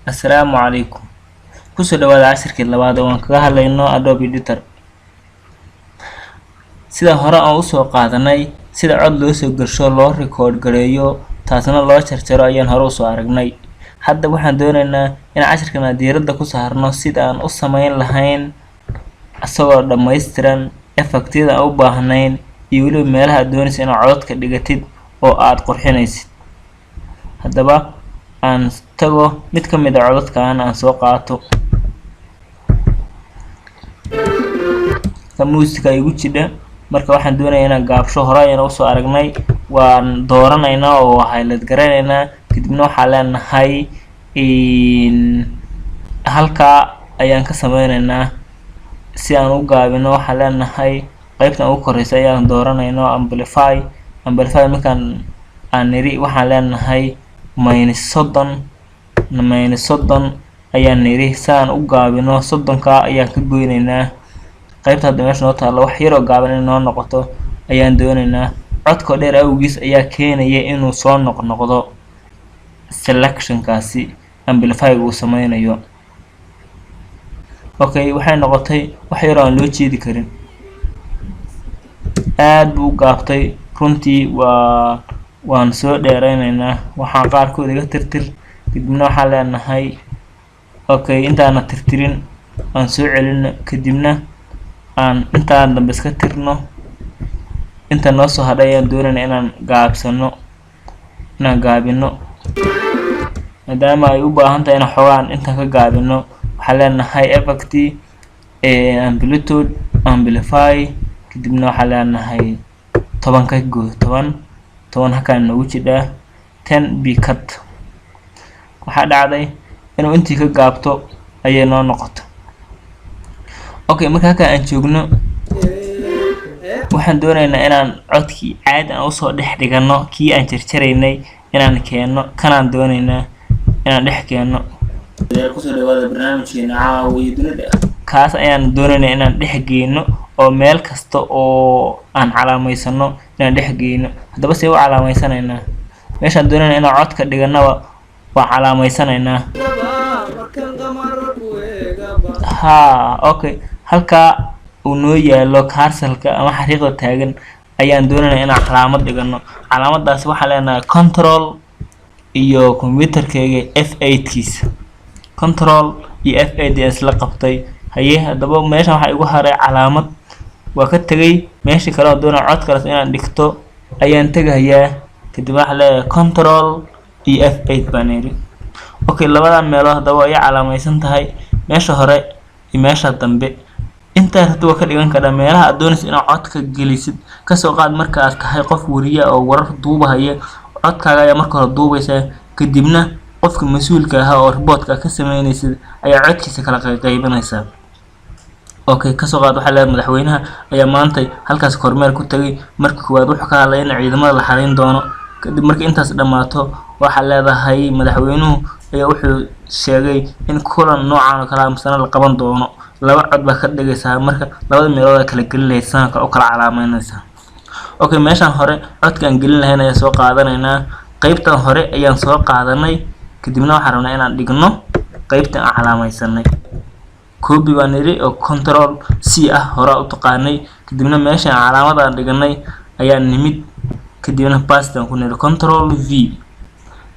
السلام عليكم. kusoo dhawaada casharkii labaad oo aan kaga hadlayno Adobe Editor. sida hore aan u soo qaadanay sida cod loo soo gasho loo record gareeyo taasna loo jarjaro ayaan hore u soo aragnay. hadda waxaan doonaynaa in casharkana diiradda ku saarno sida aan u sameyn lahayn asagoo dhammaystiran effectyada aan u baahnayn iyo weliba meelaha aad doonayso inaad codadka dhigatid oo aad qurxinaysid. haddaba aan tago mid ka mid ah codadkan aan soo qaato music igu jidha marka waxaan doonayaa inaan gaabsho hore ayaan u soo aragnay waan dooranaynaa oo highlight garanaynaa kadibna waxaan leenahay halka ayaan ka sameynaynaa si aan u gaabino waxaan leenahay qaybtan ugu koreysa ayaan dooranaynaa amplify markaan aan niri waxaan leenahay -30 ayaan niri saan u gaabino 30ka ayaan ka goynaynaa qaybta hadda meesha noo taalo wax yar oo gaaban in noo noqoto ayaan doonaynaa. codka dheer awgiis ayaa keenaya inuu soo noqnoqdo selection kaasi amplify uu sameynayo. okay waxay noqotay wax yar oo aan loo jeedi karin aad buu gaabtay runtii waan soo dheeraynaynaa waxaan qaarkood iga tirtir kadibna waxaan leenahay okay intaana tirtirin aan soo celino kadibna aan intaan dambe iska tirno inta noo soo hadhay ayaan doonaynaa inaan gaabino maadaama ay u baahan tahay inaan xogaan intaan ka gaabino waxaan leenahay effect amplitude amplify kadibna waxaan leenahay 10 ka gooy 10 halkaan noogu jidhaa 10 b cut waxaa dhacday inuu intii ka gaabto ayay noo noqoto. okay marka halkaan aan joogno waxaan doonaynaa inaan codkii caadi aan usoo dhex dhigano kii aan jarjaraynay inaan keeno kanaan doonaynaa inaan dhex keeno kusoo dhawaada barnaamijkeena caawiyo dunida kaas ayaan doonaynaa inaan dhex geyno oo meel kasta oo aan calaameysano inaan dhex geyno. haddaba see u calaameysanaynaa meeshaan doonaynaa inaan codka dhiganaba waa calaameysanaynaa okay halka uu noo yaalo cursor-ka ama xariiqda taagan ayaan doonaynaa inaan calaamad dhigano. calaamadaas waxaan leenahay control iyo computerkayga F8 kiisa control iyo F8 isla qabtay haye haddaba meeshan waxa igu haray calaamad waa ka tagay meeshii kale oo doonaa cod kale inaan dhigto ayaan tagayaa kadib waxaan leeyahay control iyo F8 baan iri. okay labadan meelood haddaba ay calaamaysan tahay meesha hore iyo meesha dambe inta hadda ka dhigan kara meelaha aad doonayso inaad codka gelisid ka soo qaad marka aad tahay qof wariye oo warar duubaya codkaaga ayaa marka hore duubaysaa kadibna qofka mas'uulka ah oo report-ka ka sameynaysid ayaa codkiisa kala qaybinaysaa. okay ka soo qaad waxa la madaxweynaha ayaa maanta halkaas kormeer ku tagay markii koowaad wuxuu ka hadlay in ciidamada la xareyn doono kadib markii intaas dhamaato waxa leedahay madaxweynuhu ayaa wuxuu sheegay in kulan noocan oo kala amsana la qaban doono laba cod baa ka dhigaysaa marka labada meelood kala gelinaysaa oo kala calaameynaysaa. okay meeshan hore codkaan gelin lahayn ayaa soo qaadanaynaa qaybtan hore ayaan soo qaadanay kadibna waxaan rabnaa inaan dhigno qaybtan aan calaamaysanay copy baan niri oo control C ah hore u taqaanay kadibna meeshan calaamad aan dhiganay ayaan nimid kadibna paste aan ku niri control V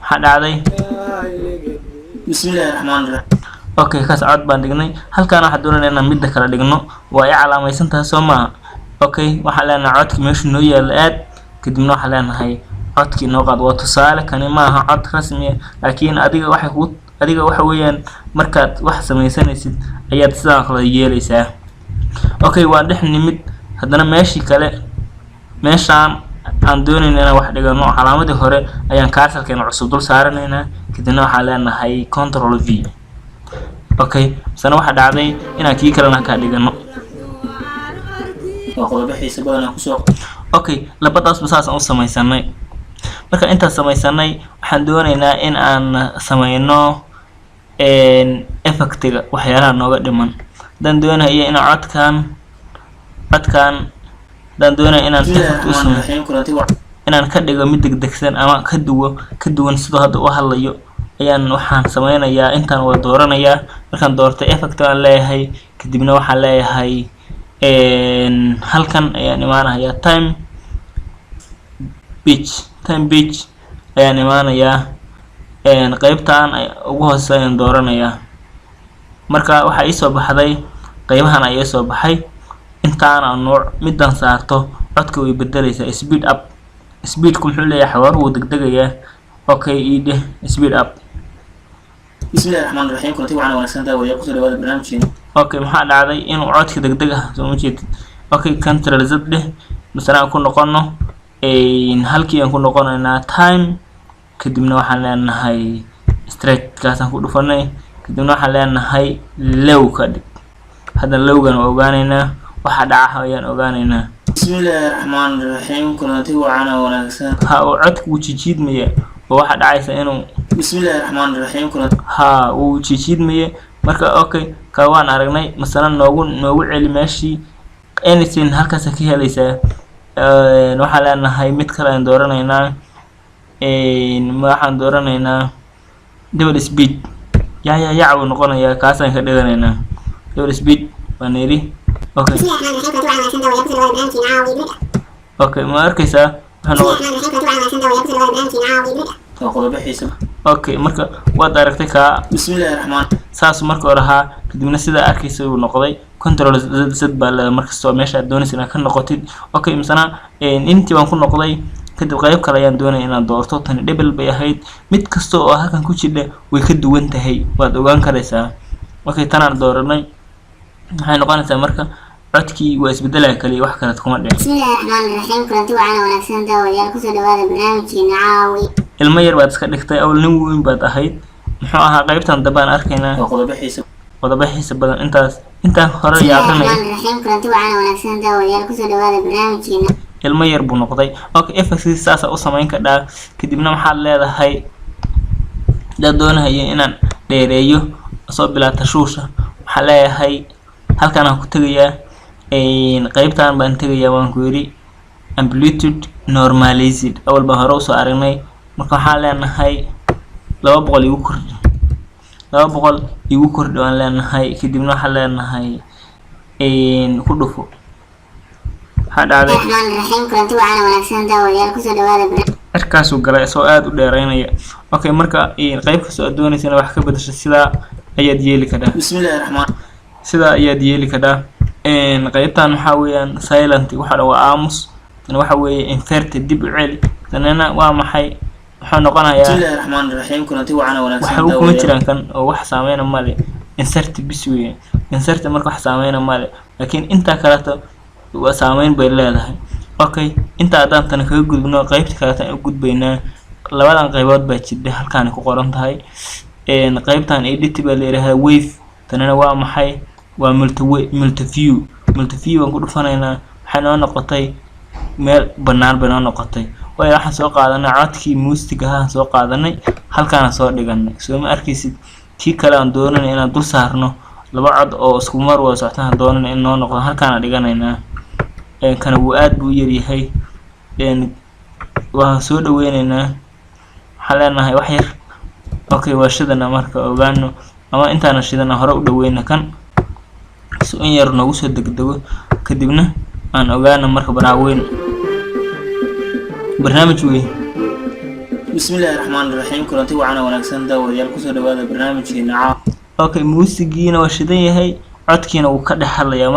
waxa dhacday bismillaahirrahmaanirrahiim. okay kaas cod baan dhignay halkaan waxaan doonaynaa inaan mid kala dhigno waa ay calaamaysan tahay soo ma okay waxaan leenahay codki meesha noo yaalo aad kadibna waxaan leenahay codkii noo qaad waa tusaale kani ma aha cod rasmi ah laakiin adiga waxa weeyaan markaad wax sameysanaysid ayaad sidaan kala yeelaysaa. okay waan dhex nimid haddana meeshii kale meeshaan aan doonaynaa inaan wax dhigano calaamadii hore ayaan cursor-keena cusub dul saaranaynaa kadibna waxaan leenahay control V. okay sana waxa dhacday inaan kii kalena ka dhigano okay labadaas basaas aan u sameysanay marka intaas samaysanay waxaan doonaynaa in aan sameyno effectiga waxyaalaha nooga dhiman. haddaan doonayo inaan codkan haddaan doonayo inaan effect u sameeyo inaan ka dhigo mid degdegsan ama ka duwan sidoo hadda u hadlayo waxaan sameynayaa intaan wada dooranayaa. markaan doortay effect aan leeyahay kadibna waxaan leeyahay halkan ayaan imaanayaa time pitch ayaan imaanayaa qaybtaan ugu hoose ayaan dooranayaa. marka waxaa ii soo baxday qaybahan ayaa soo baxay. intaana nooc midaan saarto codka way bedelaysaa speed up. speedku muxuu leeyahay xawaar wuu degdegayaa. okay ideh speed up. bismillahirrahmanirrahiim kulanti waxaan wanaagsantahay waya ku soo dhawaada barnaamijkeena. okay maxaa dhacday inuu codka degdeg ah soo jeedid. okay control z dheh مثلا ku noqono halkii aan ku noqonaynaa time kadibna waxaan leenahay straight kaasaan ku dhufanay kadibna waxaan leenahay low ka dhig. hadda lowgan waa ogaanaynaa waxa dhaca ayaan ogaanaynaa. bismillahirrahmanirrahiim kulanti waxaan wanaagsan uu codku jijiidmaya oo waxa dhacaysa inuu bismillahirrahmanirrahiim kulanti uu jijiidmaya. marka okay ka waan aragnay مثلا noogu celi meeshii anything halkaas ka helaysaa. waxaan leenahay mid kale aan dooranaynaa waxaan dooranaynaa double speed yaa uu noqonayaa kaasaan ka dhiganaynaa double speed waan yiri. okay okay ma arkaysaa okay marka waad aragtay ka bismillahirrahmaan saas marka hore ahaa kadibna sida arkaysa uu noqday control z baa la markasta meesha doonaysa inaad ka noqotid. okay misana intii waan ku noqday kadib qayb kale ayaan doonay inaan doorto tan double bay ahayd mid kasta oo halkan ku jira way ka duwan tahay waad ogaan karaysaa. okay tanaan dooranay waxay noqonaysaa marka codkii waa isbedelaya kaliya wax kale kuma dhicin. bismillahirrahmanirrahiim kulanti waxaan wanaagsan daawayaal ku soo dhawaada barnaamijkeena caawi. ilmo yar baad iska dhigtay awal nin weyn baad ahayd. muxuu ahaa qaybtan dambe aan arkaynaa qodobo xiisa badan intaan hore yaaqinay. bismillahirrahmanirrahiim kulanti waxaan wanaagsan daawayaal ku soo dhawaada barnaamijkeena. ilmo yar buu noqday. okay effects saas u sameyn kadhaa kadibna waxaad leedahay dad doonayo inaan dheereeyo soo bilaata shuusha waxaan leeyahay halkan aan ku tagayaa qaybtan baan tagayaa waan ku yiri amplitude normalized awal baan hore u soo aragnay. marka waxaan leenahay 200 igu kordhi 200 igu kordhi waan leenahay kadibna waxaan leenahay ku dhufo waxa dhacday bismillahirrahmanirrahiim kulanti waxaan wanaagsan daawayaal ku soo dhawaada markaas uu galay soo aad u dheereynaya. okay marka qayb kasta oo doonaysana wax ka bedesho sida ayaad yeeli karaa. bismillahirrahmaan sida ayaad yeeli karaa. qaybtan waxa weeyaan silent waxa dhan waa aamus tan waxa weeye inverted dib u celi tanana waa maxay waxa noqonayaa bismillahirrahmanirrahiim kulanti waxaan wanaagsan waxa kuma jiraan kan oo wax saameyn ma leh insert bis weeye insert marka wax saameyn ma leh laakiin inta kale waa saameyn bay leedahay. okay inta haddaan tan kaga gudubno qaybta kale tan u gudbaynaa labadan qaybood baa jidda halkaan ku qoran tahay. qaybtan edit baa leeyahay wave tanana waa maxay waa multi-view aan ku dhufanaynaa waxay noo noqotay meel banaan bay noo noqotay. waayo waxaan soo qaadanay codkii muusiga ahaan soo qaadanay halkaan soo dhiganay soo ma arkaysid kii kale aan doonanay inaan dul saarno laba cod oo isku mar wada socotaan doonanay in noo noqdo halkaan dhiganaynaa. kana wuu aad buu yar yahay waan soo dhaweynaynaa waxaan leenahay wax yar. okay waa shidana marka ogaano ama intaana shidana hore u dhaweyna kan si in yar noogu soo degdego kadibna aan ogaano marka baraaweyn barnaamij weyn. bismillahirrahmanirrahiim kulanti waxaan wanaagsan daawayaal ku soo dhawaada barnaamijkeena caawi. okay muusigiina waa shidan yahay codkiina wuu ka dhex hadlayaa.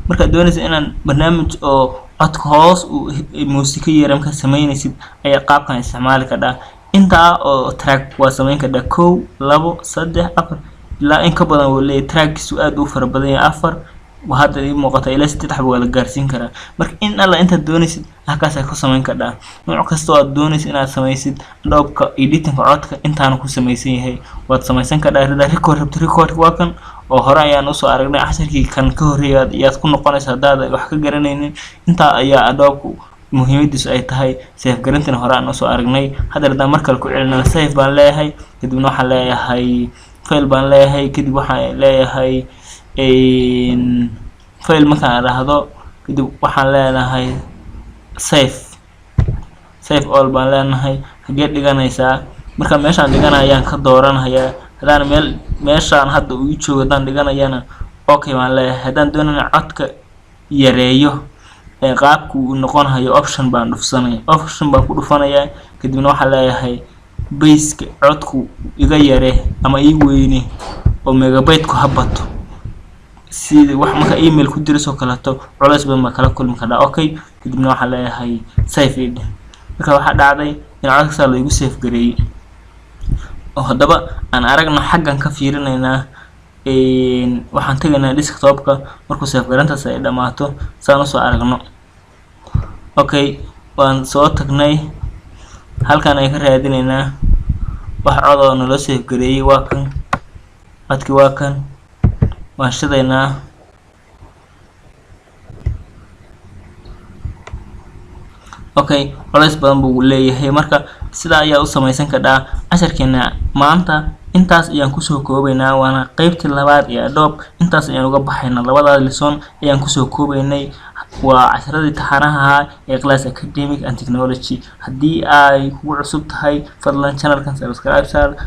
markaad doonaysa inaan barnaamij oo codka hoos uu muusika yeeram ka sameynaysid ayaa qaabkan isticmaali kadhaa. intaa oo track waa sameyn kadhaa 1 2 3 4 ilaa in ka badan uu leeyahay trackkiisu aad u fara badan yahay 4 hadda ii muuqata ilaa 3 xabo waa la gaarsiin karaa. marka in alla inta doonaysid halkaas ay ku sameyn kadhaa nooc kasta oo aad doonaysid inaad sameysid Adobe editing codka intaan ku sameysan yahay waad sameysan kadhaa. record waa kan oo hore ayaan u soo aragnay casharkii kan ka horeeyay ayaad ku noqonaysaa hadaad wax ka garanaynin. inta ayaa Adobe muhiimadiisu ay tahay save garantana hore aan usoo aragnay. Hadda haddaan mar kale ku celinana save baan leeyahay, kadibna waxaan leeyahay file baan leeyahay, kadib waxaan leeyahay file markaan idhaahdo kadib waxaan leenahay save all baan leenahay. hagee dhiganaysaa marka meeshaan dhiganayaan ka dooranayaa. haddaan meeshaan hadda uu joogo haddaan dhiganayana okay baan leeyahay. haddaan doonana codka yareeyo qaabku uu noqonayo option baan dhufsanaya, option baan ku dhufanayaa, kadibna waxaan leeyahay baseka codku iga yare ama ii weyne oo megabyte ku habato sida wax marka email ku diriso kalato culays badan ma kala kulmi karaa. okay kadibna waxaan leeyahay save it. marka waxa dhacday in codka la igu save gareeyay. oo hadaba aan aragna xaggan ka fiirinaynaa waxaan tagaynaa desktopka markuu save garantaas ay dhamaato saan usoo aragno. okay waan soo tagnay halkan ay ka raadinaynaa wax cod oo nala save gareeyay. waa kan codkii, waa kan waan shidaynaa. okay culays badan buu leeyahay. marka sidaa ayaa u samaysan kadhaa. casharkeena maanta intaas ayaan kusoo koobaynaa, waana qaybtii labaad ee Adobe. intaas ayaan uga baxaynaa, labada lesson ayaan kusoo koobaynay. waa casharadii taxanaha ahaa ee Class Academic and Technology. haddii ay kugu cusub tahay fadlan channelkan subscribe saar.